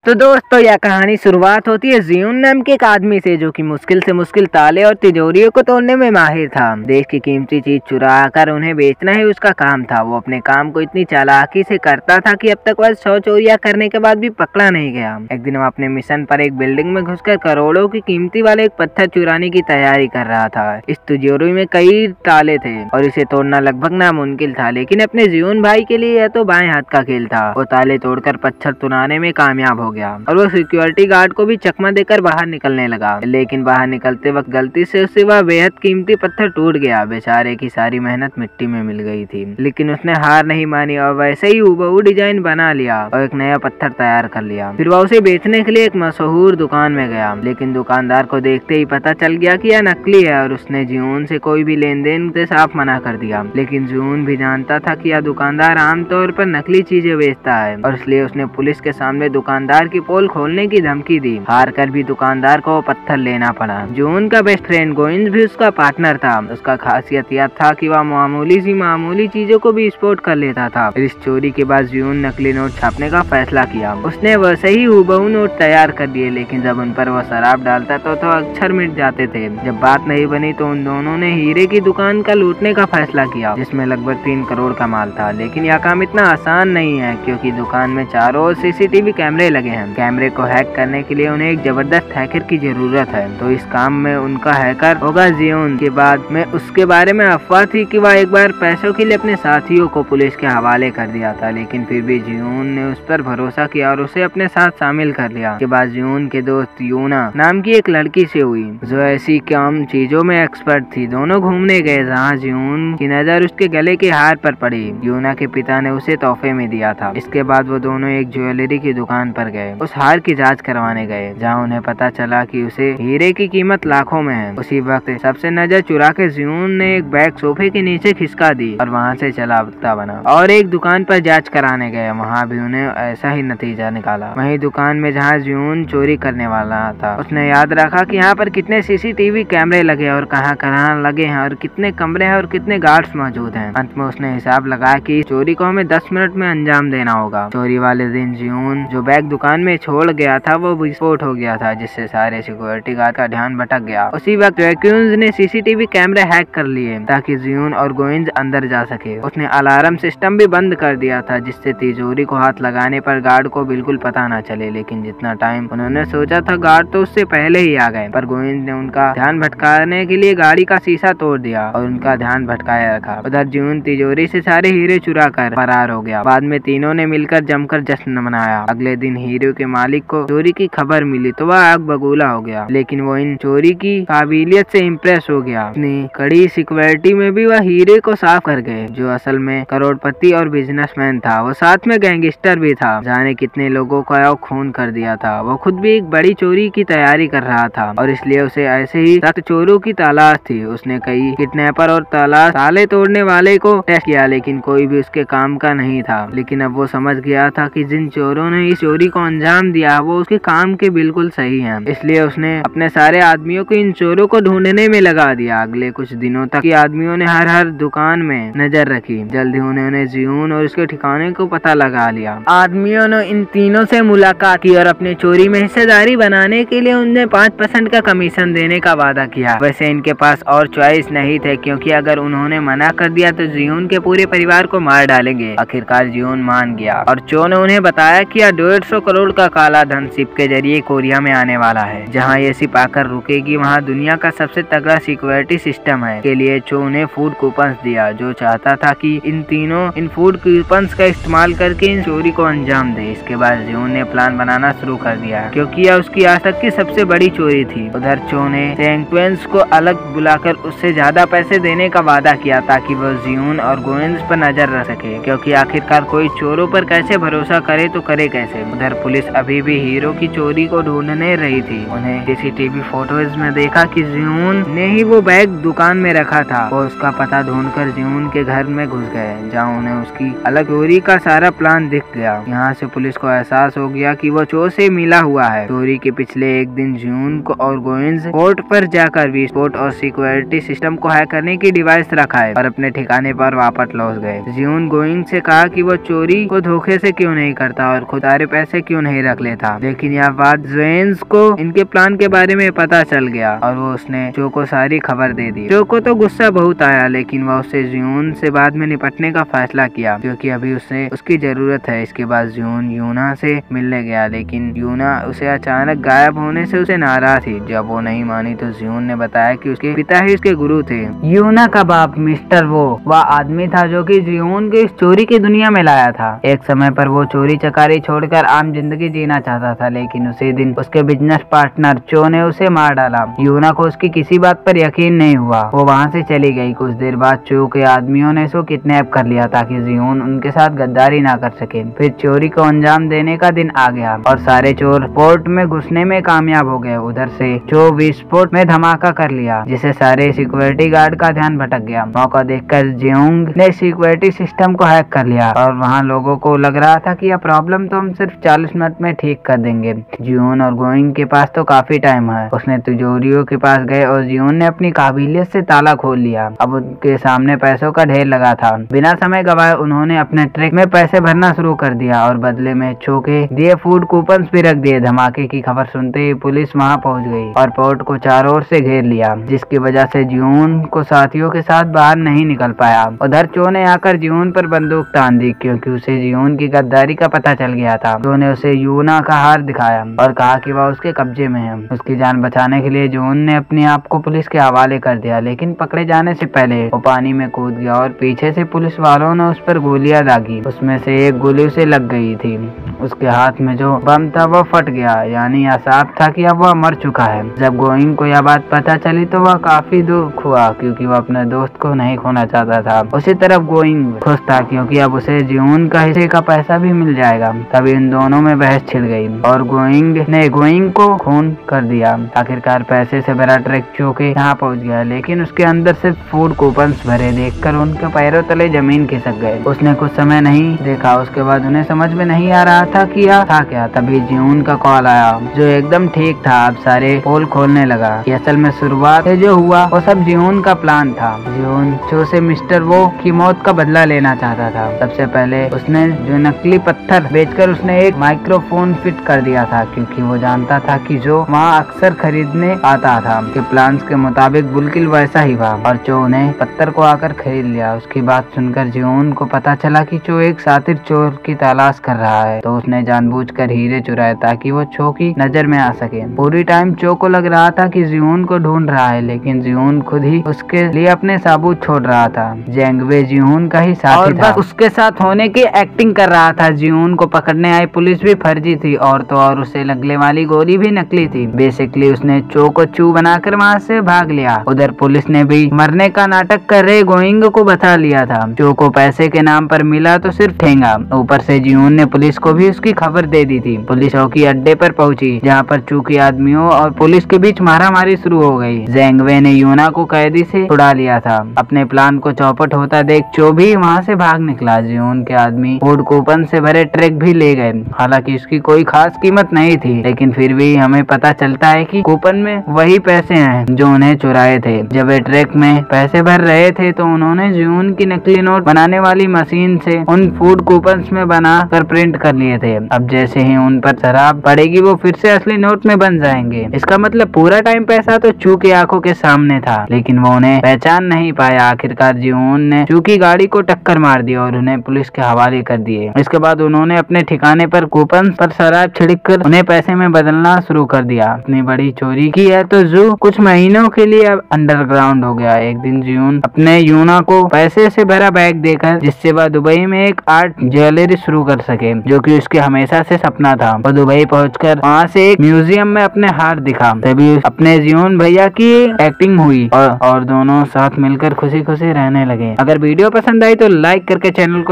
तो दोस्तों यह कहानी शुरुआत होती है जियोन नाम के एक आदमी से, जो कि मुश्किल से मुश्किल ताले और तिजोरियों को तोड़ने में माहिर था। देश की कीमती चीज चुरा कर उन्हें बेचना ही उसका काम था। वो अपने काम को इतनी चालाकी से करता था कि अब तक वह 100 चोरियां करने के बाद भी पकड़ा नहीं गया। एक दिन वो अपने मिशन पर एक बिल्डिंग में घुसकर करोड़ों की कीमती वाले एक पत्थर चुराने की तैयारी कर रहा था। इस तिजोरी में कई ताले थे और इसे तोड़ना लगभग नामुमकिन था, लेकिन अपने जियोन भाई के लिए यह तो बाएं हाथ का खेल था। वो ताले तोड़कर पत्थर तुड़ाने में कामयाब हो गया और वो सिक्योरिटी गार्ड को भी चकमा देकर बाहर निकलने लगा। लेकिन बाहर निकलते वक्त गलती से उससे वह बेहद कीमती पत्थर टूट गया। बेचारे की सारी मेहनत मिट्टी में मिल गई थी, लेकिन उसने हार नहीं मानी और वैसे ही हूबहू डिजाइन बना लिया और एक नया पत्थर तैयार कर लिया। फिर वह उसे बेचने के लिए एक मशहूर दुकान में गया, लेकिन दुकानदार को देखते ही पता चल गया कि यह नकली है और उसने जियोन से कोई भी लेन देन से साफ मना कर दिया। लेकिन जियोन भी जानता था कि यह दुकानदार आमतौर पर नकली चीजें बेचता है और इसलिए उसने पुलिस के सामने दुकानदार की पोल खोलने की धमकी दी। हार कर भी दुकानदार को पत्थर लेना पड़ा। जियोन का बेस्ट फ्रेंड गोइंज भी उसका पार्टनर था। उसका खासियत यह था कि वह मामूली चीजों को भी स्पोर्ट कर लेता था। इस चोरी के बाद जियोन नकली नोट छापने का फैसला किया। उसने वैसे ही हूबहू नोट तैयार कर दिए, लेकिन जब उन पर वह शराब डालता तो अक्षर मिट जाते थे। जब बात नहीं बनी तो उन दोनों ने हीरे की दुकान का लूटने का फैसला किया, जिसमें लगभग 3 करोड़ का माल था। लेकिन यह काम इतना आसान नहीं है, क्योंकि दुकान में चारों ओर सीसीटीवी कैमरे लगे हैं। कैमरे को हैक करने के लिए उन्हें एक जबरदस्त हैकर की जरूरत है। तो इस काम में उनका हैकर होगा जियोन। के बाद में उसके बारे में अफवाह थी कि वह एक बार पैसों के लिए अपने साथियों को पुलिस के हवाले कर दिया था, लेकिन फिर भी जियोन ने उस पर भरोसा किया और उसे अपने साथ शामिल कर लिया। के बाद जियोन के दोस्त यूना नाम की एक लड़की से हुई, जो ऐसी काम चीजों में एक्सपर्ट थी। दोनों घूमने गए, जहाँ जियोन की नजर उसके गले के हार पर पड़ी। यूना के पिता ने उसे तोहफे में दिया था। इसके बाद वो दोनों एक ज्वेलरी की दुकान पर गए। उस हार की जांच करवाने गए, जहां उन्हें पता चला कि उसे हीरे की कीमत लाखों में है। उसी वक्त सबसे नजर चुरा के जियोन ने एक बैग सोफे के नीचे खिसका दी और वहां से चलाता बना। और एक दुकान पर जांच कराने गए, वहां भी उन्हें ऐसा ही नतीजा निकाला। वही दुकान में जहां जियोन चोरी करने वाला था, उसने याद रखा कि यहाँ पर कितने सीसीटीवी कैमरे लगे और कहाँ लगे हैं और कितने कमरे हैं और कितने गार्ड्स मौजूद हैं। अंत में उसने हिसाब लगाया कि चोरी को हमें 10 मिनट में अंजाम देना होगा। चोरी वाले दिन जियोन जो बैग दुकान में छोड़ गया था वो विस्फोट हो गया था, जिससे सारे सिक्योरिटी गार्ड का ध्यान भटक गया। उसी वक्त वैक्यूम्स ने सीसीटीवी कैमरे हैक कर लिए ताकि जियोन और गोइंज अंदर जा सके। उसने अलार्म सिस्टम भी बंद कर दिया था, जिससे तिजोरी को हाथ लगाने पर गार्ड को बिल्कुल पता न चले। लेकिन जितना टाइम उन्होंने सोचा था, गार्ड तो उससे पहले ही आ गए। पर गोइंज ने उनका ध्यान भटकाने के लिए गाड़ी का शीशा तोड़ दिया और उनका ध्यान भटकाया रखा। उधर जियोन तिजोरी से सारे हीरे चुरा कर फरार हो गया। बाद में तीनों ने मिलकर जमकर जश्न मनाया। अगले दिन हीरे के मालिक को चोरी की खबर मिली तो वह आग बबूला हो गया, लेकिन वो इन चोरी की काबिलियत से इम्प्रेस हो गया। अपनी कड़ी सिक्योरिटी में भी वह हीरे को साफ कर गए। जो असल में करोड़पति और बिजनेसमैन था, वो साथ में गैंगस्टर भी था। जाने कितने लोगों का खून कर दिया था। वो खुद भी एक बड़ी चोरी की तैयारी कर रहा था और इसलिए उसे ऐसे ही सख्त चोरों की तलाश थी। उसने कई किडनैपर और ताले तोड़ने वाले को टेस्ट किया, लेकिन कोई भी उसके काम का नहीं था। लेकिन अब वो समझ गया था कि जिन चोरों ने इस चोरी को अंजाम दिया वो उसके काम के बिल्कुल सही हैं। इसलिए उसने अपने सारे आदमियों को इन चोरों को ढूंढने में लगा दिया। अगले कुछ दिनों तक आदमियों ने हर दुकान में नजर रखी। जल्दी उन्होंने जियोन और उसके ठिकाने को पता लगा लिया। आदमियों ने इन तीनों से मुलाकात की और अपनी चोरी में हिस्सेदारी बनाने के लिए उन्हें 5% का कमीशन देने का वादा किया। वैसे इनके पास और चॉइस नहीं थे, क्योंकि अगर उन्होंने मना कर दिया तो जियोन के पूरे परिवार को मार डालेंगे। आखिरकार जियोन मान गया और चो ने उन्हें बताया कि 150 करोड़ का काला धन शिप के जरिए कोरिया में आने वाला है। जहां ये शिप आकर रुकेगी, वहां दुनिया का सबसे तगड़ा सिक्योरिटी सिस्टम है। के लिए चो ने फूड कूपन्स दिया, जो चाहता था कि इन फूड कूपन्स का इस्तेमाल करके इन चोरी को अंजाम दे। इसके बाद जियोन ने प्लान बनाना शुरू कर दिया, क्योंकि यह उसकी आज तक की सबसे बड़ी चोरी थी। उधर चो ने सेंक्वेंस को अलग बुलाकर उससे ज्यादा पैसे देने का वादा किया, ताकि वो जियोन और गोइंज पर नजर रख सके, क्योंकि आखिरकार कोई चोरों पर कैसे भरोसा करे तो करे कैसे। उधर पुलिस अभी भी हीरो की चोरी को ढूंढने रही थी। उन्हें सीसीटीवी फोटोज में देखा कि जियोन ने ही वो बैग दुकान में रखा था। वो उसका पता ढूंढकर जियोन के घर में घुस गए, जहाँ उन्हें उसकी अलग चोरी का सारा प्लान दिख गया। यहाँ से पुलिस को एहसास हो गया कि वो चोर से मिला हुआ है। चोरी के पिछले एक दिन जियोन को और गोइंज पोर्ट पर जाकर विस्फोट और सिक्योरिटी सिस्टम को हैक करने की डिवाइस रखा है और अपने ठिकाने पर वापस लौट गए। जियोन गोइंज से कहा कि वो चोरी को धोखे से क्यों नहीं करता और खुद सारे पैसे क्यों क्यों नहीं रख लेता। लेकिन यह बात जेन्स को इनके प्लान के बारे में पता चल गया और वो उसने जो को सारी खबर दे दी। जो को तो गुस्सा बहुत आया, लेकिन वह उससे जियोन से बाद में निपटने का फैसला किया क्योंकि अभी उसे उसकी जरूरत है। इसके बाद जियोन यूना से मिलने गया, लेकिन यूना उसे अचानक गायब होने से उसे नाराज थी। जब वो नहीं मानी तो जियोन ने बताया कि उसके पिता ही उसके गुरु थे। यूना का बाप मिस्टर वो वह आदमी था जो कि जियोन को इस चोरी की दुनिया में लाया था। एक समय पर वो चोरी चकारी छोड़कर आम जिंदगी जीना चाहता था, लेकिन उसी दिन उसके बिजनेस पार्टनर चो ने उसे मार डाला। यूना को उसकी किसी बात पर यकीन नहीं हुआ, वो वहाँ से चली गई। कुछ देर बाद चो के आदमियों ने उसको किडनैप कर लिया ताकि जियोन उनके साथ गद्दारी ना कर सके। फिर चोरी को अंजाम देने का दिन आ गया और सारे चोर पोर्ट में घुसने में कामयाब हो गए। उधर से चो विस्फोट में धमाका कर लिया, जिससे सारे सिक्योरिटी गार्ड का ध्यान भटक गया। मौका देखकर जियोंग ने सिक्योरिटी सिस्टम को हैक कर लिया और वहाँ लोगों को लग रहा था कि यह प्रॉब्लम तो हम सिर्फ 40 मिनट में ठीक कर देंगे। जियोन और गोइंग के पास तो काफी टाइम है। उसने तिजोरियों के पास गए और जियोन ने अपनी काबिलियत से ताला खोल लिया। अब उनके सामने पैसों का ढेर लगा था। बिना समय गवाए उन्होंने अपने ट्रक में पैसे भरना शुरू कर दिया और बदले में चो के दिए फूड कूपन भी रख दिए। धमाके की खबर सुनते ही पुलिस वहाँ पहुँच गई और पोर्ट को चारों ओर से घेर लिया, जिसकी वजह से जियोन को साथियों के साथ बाहर नहीं निकल पाया। उधर चो ने आकर जियोन पर बंदूक तान दी क्योंकि उसे जियोन की गद्दारी का पता चल गया था। चो ने उसे यूना का हार दिखाया और कहा कि वह उसके कब्जे में है। उसकी जान बचाने के लिए जियोन ने अपने आप को पुलिस के हवाले कर दिया, लेकिन पकड़े जाने से पहले वो पानी में कूद गया और पीछे से पुलिस वालों ने उस पर गोलियां दागी। उसमें से एक गोली उसे लग गई थी। उसके हाथ में जो बम था वह फट गया, यानी यह साफ था कि अब वह मर चुका है। जब गोइंग को यह बात पता चली तो वह काफी दुख हुआ क्योंकि वह अपने दोस्त को नहीं खोना चाहता था। उसी तरफ गोइंग खुश था क्योंकि अब उसे जियोन का हिस्से का पैसा भी मिल जाएगा। तभी इन दोनों में बहस छिड़ गई और गोइंग ने गोइंग को खून कर दिया। आखिरकार पैसे से भरा ट्रक चो के यहाँ पहुँच गया, लेकिन उसके अंदर सिर्फ फूड कूपन्स भरे देखकर उनके पैरों तले जमीन खिसक गए। उसने कुछ समय नहीं देखा। उसके बाद उन्हें समझ में नहीं आ रहा था कि यह था क्या। तभी जियोन का कॉल आया जो एकदम ठीक था। अब सारे पोल खोलने लगा। ये असल में शुरुआत से जो हुआ वो सब जियोन का प्लान था। जियोन चो से मिस्टर वो की मौत का बदला लेना चाहता था। सबसे पहले उसने जो नकली पत्थर बेचकर उसने एक माइक्रोफोन फिट कर दिया था क्योंकि वो जानता था कि जो वहाँ अक्सर खरीदने आता था। उसके प्लान के मुताबिक बिल्कुल वैसा ही हुआ और चो ने पत्थर को आकर खरीद लिया। उसकी बात सुनकर जियोन को पता चला कि चो एक शातिर चोर की तलाश कर रहा है, तो उसने जानबूझकर हीरे चुराए ताकि वो चो की नजर में आ सके। पूरी टाइम चो को लग रहा था कि जियोन को ढूंढ रहा है, लेकिन जियोन खुद ही उसके लिए अपने साबूत छोड़ रहा था। जेंगवे जियोन का ही साथी और था। बस उसके साथ होने की एक्टिंग कर रहा था। जियोन को पकड़ने आई पुलिस भी फर्जी थी और तो और उसे लगने वाली गोली भी नकली थी। बेसिकली उसने चो को चू बनाकर वहाँ से भाग लिया। उधर पुलिस ने भी मरने का नाटक कर रहे गोइंग को बता लिया था। चो को पैसे के नाम पर मिला तो सिर्फ ठेंगा। ऊपर से जियोन ने पुलिस को भी उसकी खबर दे दी थी। पुलिस चौकी अड्डे पर पहुंची जहाँ पर चू के आदमियों और पुलिस के बीच मारामारी शुरू हो गई। जेंगवे ने यूना को कैदी से छुड़ा लिया था। अपने प्लान को चौपट होता देख चो भी वहाँ से भाग निकला। जियोन के आदमी फूड कूपन से भरे ट्रक भी ले गए। हालांकि इसकी कोई खास कीमत नहीं थी, लेकिन फिर भी हमें पता चलता है कि कूपन में वही पैसे हैं जो उन्हें चुराए थे। जब वे ट्रक में पैसे भर रहे थे तो उन्होंने जियोन की नकली नोट बनाने वाली मशीन से उन फूड कूपन में बना कर प्रिंट कर लिए थे। अब जैसे ही उन पर शराब पड़ेगी वो फिर से असली नोट में बन जाएंगे। इसका मतलब पूरा टाइम पैसा तो चू की आंखों के सामने था, लेकिन वो उन्हें पहचान नहीं पाया। आखिरकार जियोन ने चू की गाड़ी को टक्कर मार दी और उन्हें पुलिस के हवाले कर दिए। इसके बाद उन्होंने अपने ठिकाने पर कूपन पर शराब छिड़ककर उन्हें पैसे में बदलना शुरू कर दिया। अपनी बड़ी चोरी की है तो जू कुछ महीनों के लिए अब अंडरग्राउंड हो गया। एक दिन जियोन अपने यूना को पैसे से भरा बैग देकर जिससे वह दुबई में एक आर्ट ज्वेलरी शुरू कर सके, जो कि उसके हमेशा से सपना था। वो दुबई पहुंचकर वहाँ से एक म्यूजियम में अपने हार दिखा। तभी अपने जियोन भैया की एक्टिंग हुई और दोनों साथ मिलकर खुशी खुशी रहने लगे। अगर वीडियो पसंद आई तो लाइक करके चैनल को